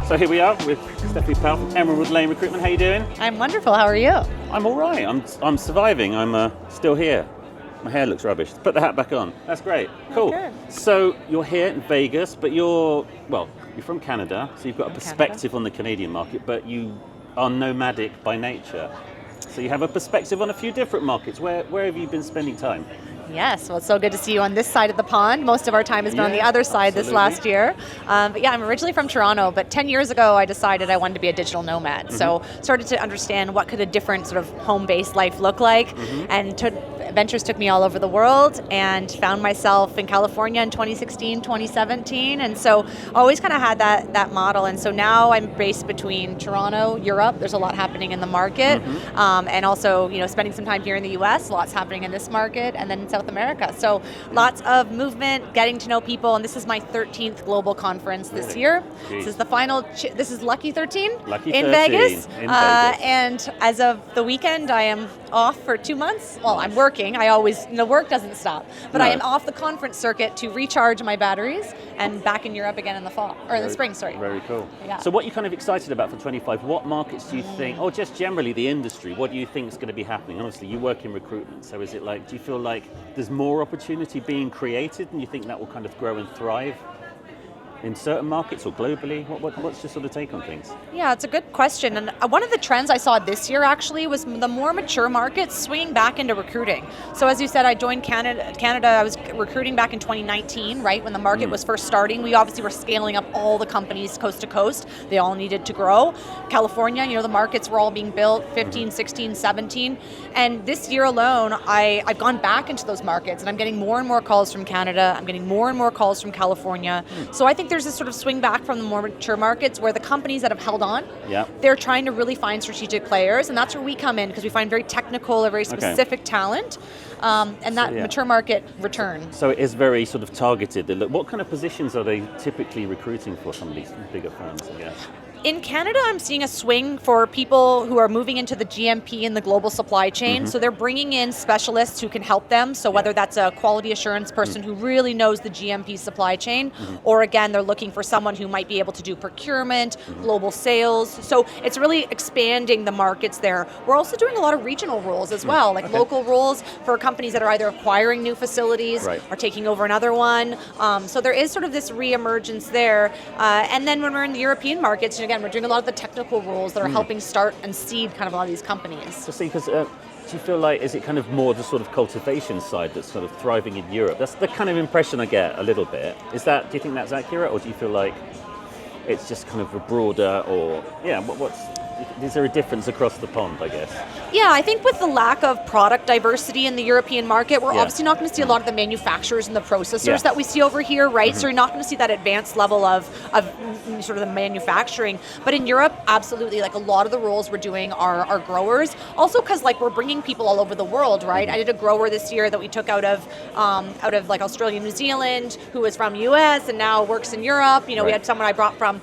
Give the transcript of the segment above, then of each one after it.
So here we are with Stephanie Powell from Emerald Lane Recruitment. How you doing? I'm wonderful. How are you? I'm all right. I'm surviving. I'm still here. My hair looks rubbish. Put the hat back on. That's great. Cool. Okay. So you're here in Vegas, but you're from Canada, so you've got a perspective on the Canadian market, but you are nomadic by nature. So you have a perspective on a few different markets. Where have you been spending time? Yes, well, it's so good to see you on this side of the pond. Most of our time has been on the other side this last year. But yeah, I'm originally from Toronto, but 10 years ago I decided I wanted to be a digital nomad. So started to understand what could a different sort of home-based life look like, and adventures took me all over the world, and found myself in California in 2016, 2017, and so always kind of had that model. And so now I'm based between Toronto, Europe. There's a lot happening in the market, and also spending some time here in the US. Lots happening in this market, and then in South America. So lots of movement, getting to know people, and this is my 13th global conference this year. Jeez. This is the final. This is Lucky 13 in Vegas. And as of the weekend, I am off for 2 months. Well, I'm working. The work doesn't stop, but I am off the conference circuit to recharge my batteries and back in Europe again in the fall, or in the spring, sorry. Very cool. Yeah. So what are you kind of excited about for 25? What markets do you think, or just generally the industry, what do you think is going to be happening? Honestly, you work in recruitment, so is it like, do you feel like there's more opportunity being created and you think that will kind of grow and thrive in certain markets or globally? What's your sort of take on things? Yeah, it's a good question. And one of the trends I saw this year actually was the more mature markets swinging back into recruiting. So as you said, I joined Canada. I was recruiting back in 2019, right, when the market was first starting. We obviously were scaling up all the companies coast to coast. They all needed to grow. California, the markets were all being built, 15, 16, 17. And this year alone, I've gone back into those markets, and I'm getting more and more calls from Canada. I'm getting more and more calls from California. So I think there's this sort of swing back from the more mature markets where the companies that have held on, they're trying to really find strategic players, and that's where we come in because we find very technical or very specific talent, and that mature market return. So it is very sort of targeted. What kind of positions are they typically recruiting for some of these bigger firms, I guess? In Canada, I'm seeing a swing for people who are moving into the GMP and the global supply chain. So they're bringing in specialists who can help them. So whether that's a quality assurance person who really knows the GMP supply chain, or again, they're looking for someone who might be able to do procurement, global sales. So it's really expanding the markets there. We're also doing a lot of regional roles as well, like local roles for companies that are either acquiring new facilities or taking over another one. So there is sort of this reemergence there. And then when we're in the European markets, again, we're doing a lot of the technical roles that are helping start and seed kind of a lot of these companies. So see, because do you feel like, is it kind of more the sort of cultivation side that's sort of thriving in Europe? That's the kind of impression I get a little bit. Do you think that's accurate, or do you feel like it's just kind of a broader, or, is there a difference across the pond, I guess? Yeah, I think with the lack of product diversity in the European market, we're obviously not going to see a lot of the manufacturers and the processors that we see over here, right? So you're not going to see that advanced level of sort of the manufacturing. But in Europe, absolutely, like a lot of the roles we're doing are growers. Also because like we're bringing people all over the world, right? I did a grower this year that we took out of like Australia, New Zealand, who was from US and now works in Europe. We had someone I brought from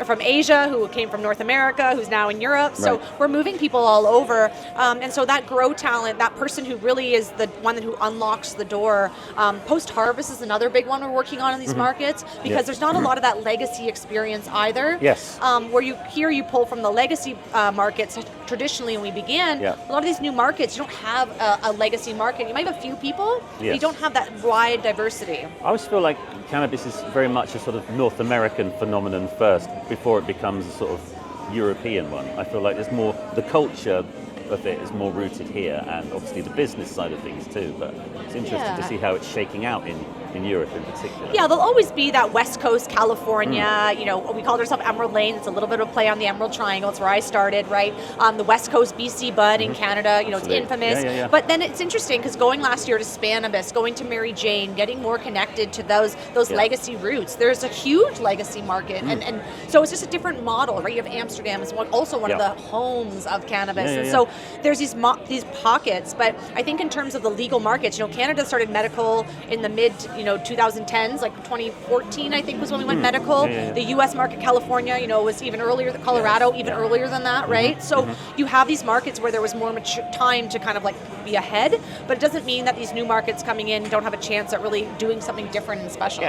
from Asia who came from North America, who's now in Europe. So we're moving people all over. And so that grow talent, that person who really is the one who unlocks the door. Post-harvest is another big one we're working on in these markets, because there's not a lot of that legacy experience either. Yes. Where you pull from the legacy markets traditionally when we began. A lot of these new markets, you don't have a legacy market. You might have a few people, but you don't have that wide diversity. I always feel like cannabis is very much a sort of North American phenomenon first, before it becomes a sort of European one. I feel like there's more, the culture of it is more rooted here, and obviously the business side of things too, but it's interesting to see how it's shaking out in Europe in particular. Yeah, there'll always be that West Coast, California, we called ourselves Emerald Lane. It's a little bit of a play on the Emerald Triangle. It's where I started, right? The West Coast, BC Bud in Canada, it's infamous. But then it's interesting because going last year to Cannabis, going to Mary Jane, getting more connected to those legacy roots. There's a huge legacy market, and so it's just a different model, right? You have Amsterdam is also one of the homes of cannabis, and so there's these pockets. But I think in terms of the legal markets, Canada started medical in the mid 2010s, like 2014, I think was when we went medical. The U.S. market, California, was even earlier. Colorado, even earlier than that, right? So you have these markets where there was more time to kind of like be ahead, but it doesn't mean that these new markets coming in don't have a chance at really doing something different and special.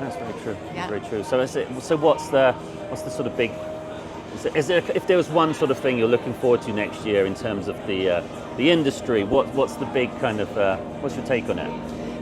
That's very true. Yeah. Very true. So what's the sort of big? Is there, if there was one sort of thing you're looking forward to next year in terms of the industry, what's the big kind of what's your take on it?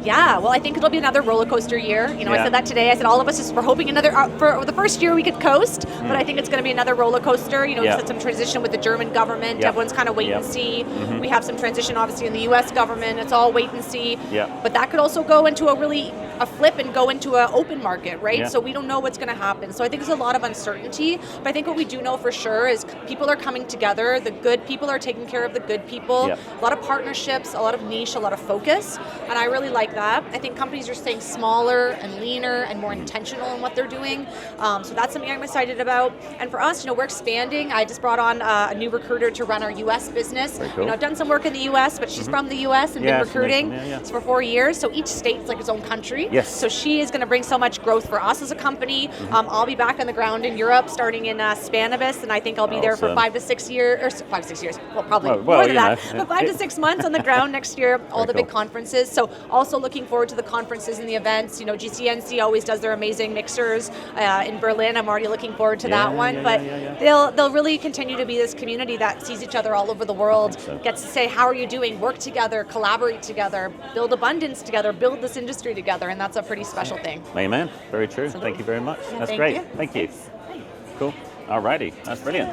Yeah, well, I think it'll be another roller coaster year. I said that today. I said all of us we're hoping another for the first year we could coast, but I think it's going to be another roller coaster. We had some transition with the German government. Everyone's kind of wait and see. We have some transition, obviously, in the U.S. government. It's all wait and see. But that could also go into a flip and go into an open market, right? So we don't know what's going to happen. So I think there's a lot of uncertainty. But I think what we do know for sure is people are coming together. The good people are taking care of the good people. A lot of partnerships, a lot of niche, a lot of focus, and I really like that. I think companies are staying smaller and leaner and more intentional in what they're doing. So that's something I'm excited about. And for us, we're expanding. I just brought on a new recruiter to run our U.S. business. Very cool. I've done some work in the U.S., but she's from the U.S. and been recruiting for 4 years. So each state's like its own country. Yes. So she is going to bring so much growth for us as a company. I'll be back on the ground in Europe starting in Cannabis, and I think I'll be there for 5 to 6 years, well, probably more than that, but 5 to 6 months on the ground next year, all the big conferences. So also looking forward to the conferences and the events. GCNC always does their amazing mixers in Berlin. I'm already looking forward to that one. But they'll really continue to be this community that sees each other all over the world, gets to say, how are you doing? Work together, collaborate together, build abundance together, build this industry together, and that's a pretty special thing. Amen. Very true. Absolutely. Thank you very much. Yeah, That's thank great. you. Thank you. Thanks. Cool. Alrighty. That's brilliant.